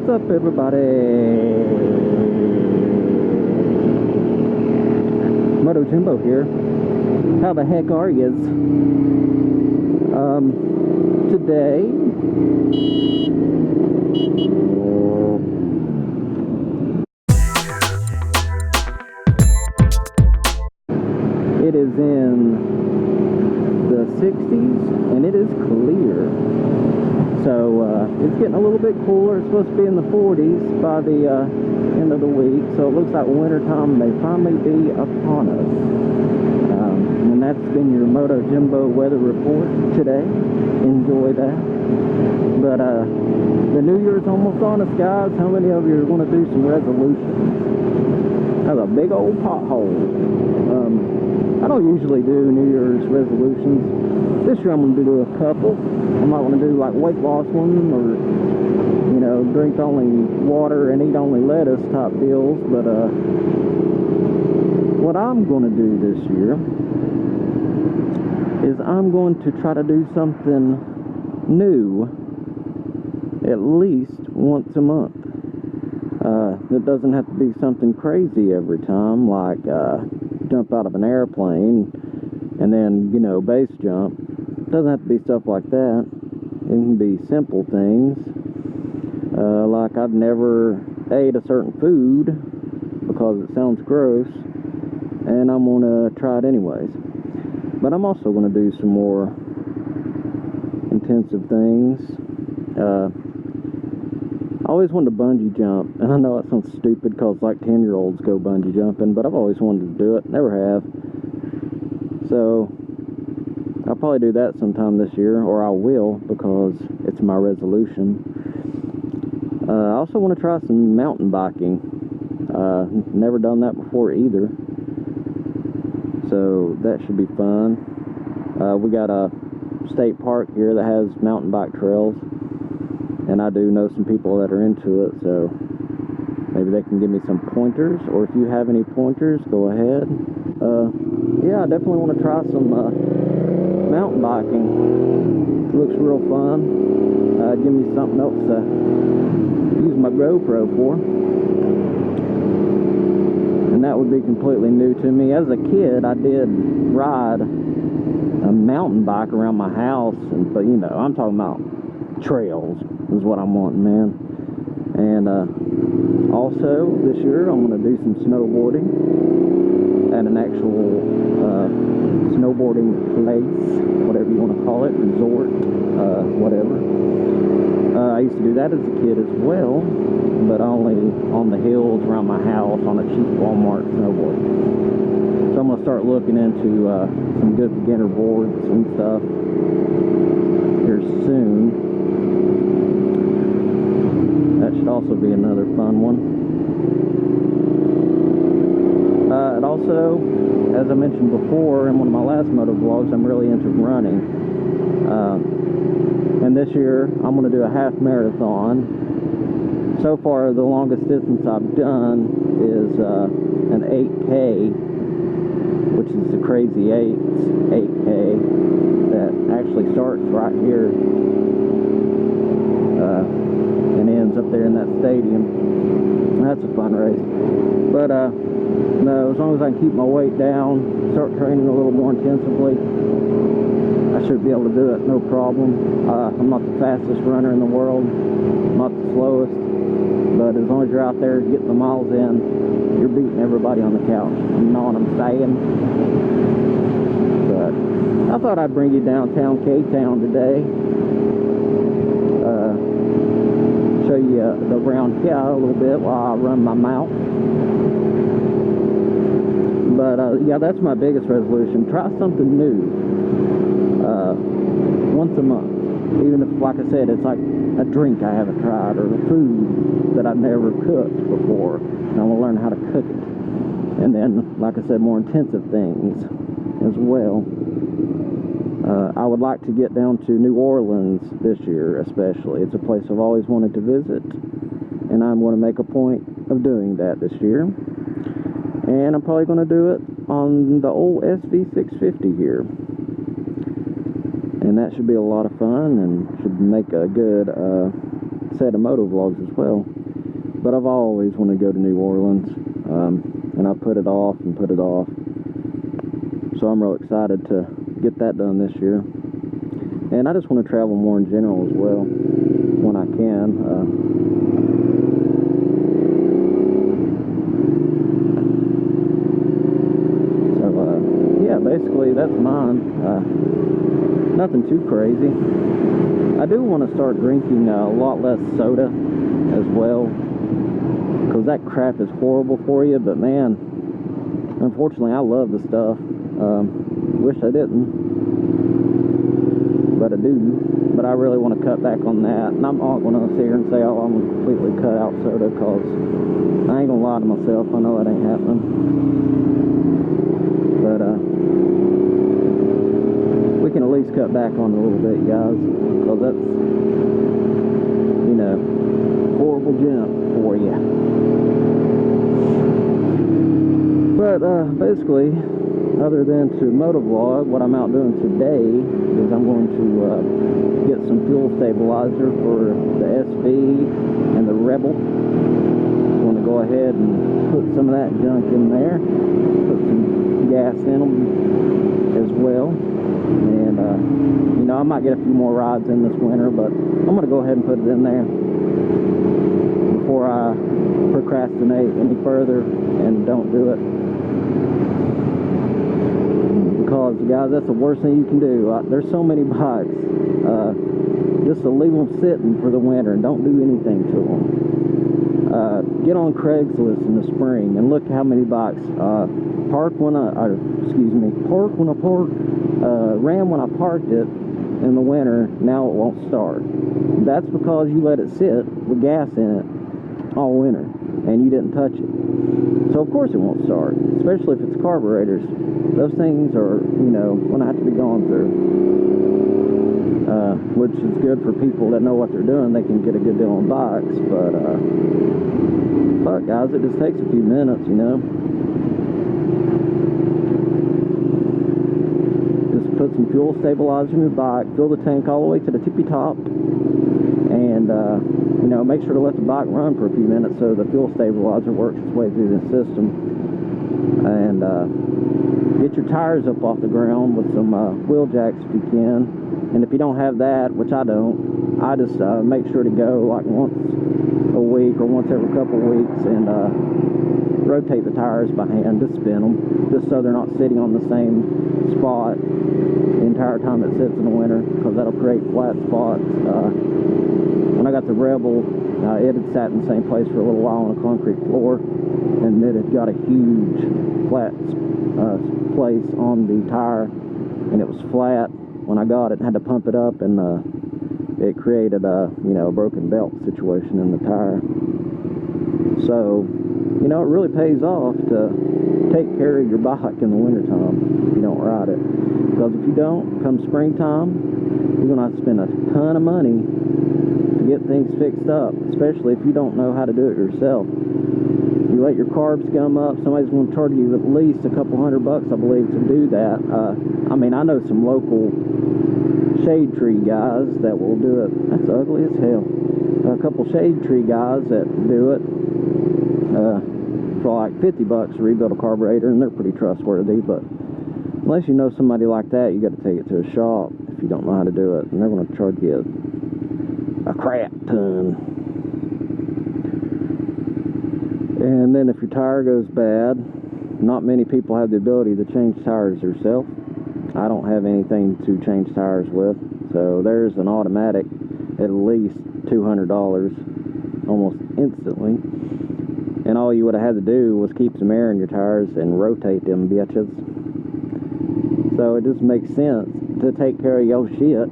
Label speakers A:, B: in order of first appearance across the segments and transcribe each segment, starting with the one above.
A: What's up, everybody? Moto Jimbo here. How the heck are yous? Today it is in the 60s and it is clear. So it's getting a little bit cooler. It's supposed to be in the 40s by the end of the week. So it looks like wintertime may finally be upon us. And that's been your Moto Jimbo weather report today. Enjoy that. But the New Year's almost on us, guys. How many of you are going to do some resolutions? That's a big old pothole. I don't usually do New Year's resolutions. This year I'm going to do a couple. I'm not going to do like weight loss one or, you know, drink only water and eat only lettuce type deals. But what I'm going to do this year is I'm going to try to do something new at least once a month. It doesn't have to be something crazy every time, like jump out of an airplane and then, you know, base jump. It doesn't have to be stuff like that. It can be simple things, like I've never ate a certain food because it sounds gross, and I'm gonna try it anyways. But I'm also gonna do some more intensive things. I always wanted to bungee jump, and I know it sounds stupid because like 10-year-olds go bungee jumping, but I've always wanted to do it, never have. So I'll probably do that sometime this year, or I will, because it's my resolution. I also want to try some mountain biking. Never done that before either, so that should be fun. We got a state park here that has mountain bike trails, and I do know some people that are into it, so maybe they can give me some pointers, or if you have any pointers, go ahead. Yeah, I definitely want to try some mountain biking. It looks real fun. Give me something else to use my GoPro for. And that would be completely new to me. As a kid, I did ride a mountain bike around my house, but you know, I'm talking about trails is what I'm wanting, man. And also this year I'm going to do some snowboarding at an actual snowboarding place, whatever you want to call it, resort, whatever. I used to do that as a kid as well, but only on the hills around my house on a cheap Walmart snowboard. So I'm going to start looking into some good beginner boards and stuff here soon. That should also be another fun one. And also, as I mentioned before in one of my last moto vlogs, I'm really into running. And this year, I'm going to do a half marathon. So far, the longest distance I've done is an 8K, which is the Crazy 8K that actually starts right here and ends up there in that stadium. That's a fun race. But no, as long as I can keep my weight down, start training a little more intensively, I should be able to do it, no problem. I'm not the fastest runner in the world, I'm not the slowest, but as long as you're out there getting the miles in, you're beating everybody on the couch. You know what I'm saying? But I thought I'd bring you downtown K-Town today. Show you around here a little bit while I run my mouth. But yeah, that's my biggest resolution. Try something new once a month. Even if, like I said, it's like a drink I haven't tried, or a food that I've never cooked before, and I want to learn how to cook it. And then, like I said, more intensive things as well. I would like to get down to New Orleans this year, especially. It's a place I've always wanted to visit, and I'm going to make a point of doing that this year. And I'm probably going to do it on the old SV650 here. And that should be a lot of fun and should make a good set of motovlogs as well. But I've always wanted to go to New Orleans, and I put it off and put it off. So I'm real excited to get that done this year. And I just want to travel more in general as well, when I can. Yeah, basically that's mine. Nothing too crazy. I do want to start drinking a lot less soda as well, because that crap is horrible for you. But man, unfortunately I love the stuff. Wish I didn't, but I do. But I really want to cut back on that, and I'm not going to sit here and say, oh, I'm going to completely cut out soda, because I ain't going to lie to myself. I know that ain't happening. But we can at least cut back on it a little bit, guys, because that's, you know, horrible junk for you. But basically, other than to motovlog, what I'm out doing today is I'm going to get some fuel stabilizer for the SV and the Rebel. I'm going to go ahead and put some of that junk in there, put some gas in them as well. And you know, I might get a few more rides in this winter, but I'm going to go ahead and put it in there before I procrastinate any further and don't do it. Because, guys, that's the worst thing you can do. There's so many bikes. Just to leave them sitting for the winter and don't do anything to them. Get on Craigslist in the spring and look how many bikes ram when I parked it in the winter. Now it won't start. That's because you let it sit with gas in it all winter and you didn't touch it. So of course it won't start, especially if it's carburetors. Those things are, you know, gonna have to be gone through, which is good for people that know what they're doing. They can get a good deal on bikes. But fuck, guys, it just takes a few minutes, you know. Just put some fuel stabilizer in your bike, fill the tank all the way to the tippy top, and you know, make sure to let the bike run for a few minutes so the fuel stabilizer works its way through the system. And get your tires up off the ground with some wheel jacks if you can. And if you don't have that, which I don't, I just make sure to go like once a week or once every couple of weeks and rotate the tires by hand, just spin them, just so they're not sitting on the same spot the entire time it sits in the winter, because that'll create flat spots. When I got the Rebel, it had sat in the same place for a little while on a concrete floor, and it had got a huge flat place on the tire, and it was flat when I got it. I had to pump it up, and it created a, you know, a broken belt situation in the tire. So, you know, it really pays off to take care of your bike in the wintertime if you don't ride it, because if you don't, come springtime, you're gonna have to spend a ton of money to get things fixed up, especially if you don't know how to do it yourself. You let your carbs gum up, somebody's going to charge you at least a couple $100, I believe, to do that. I mean, I know some local shade tree guys that will do it. That's ugly as hell. A couple shade tree guys that do it for like $50 to rebuild a carburetor, and they're pretty trustworthy. But unless you know somebody like that, you got to take it to a shop if you don't know how to do it, and they're going to charge you a crap ton. And then if your tire goes bad, not many people have the ability to change tires themselves. I don't have anything to change tires with, so there's an automatic at least $200 almost instantly. And all you would have had to do was keep some air in your tires and rotate them bitches. So it just makes sense to take care of your shit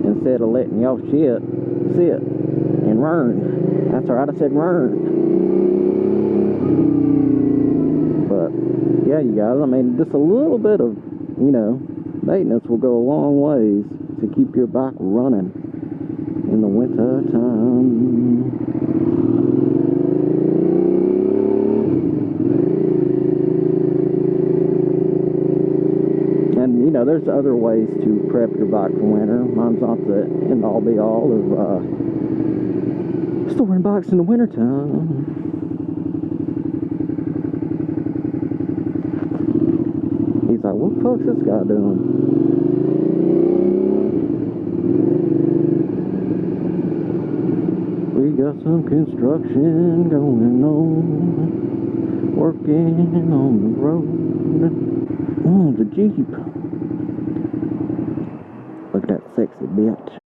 A: instead of letting your shit sit and run. That's right, I said run. But yeah, you guys, I mean, just a little bit of, you know, maintenance will go a long ways to keep your bike running in the winter time. And you know, there's other ways to prep your bike for winter. Mine's not the end all be all of storing bikes in the wintertime. He's like, what the fuck's this guy doing? We got some construction going on, working on the road. The Jeep. Look at that sexy bitch.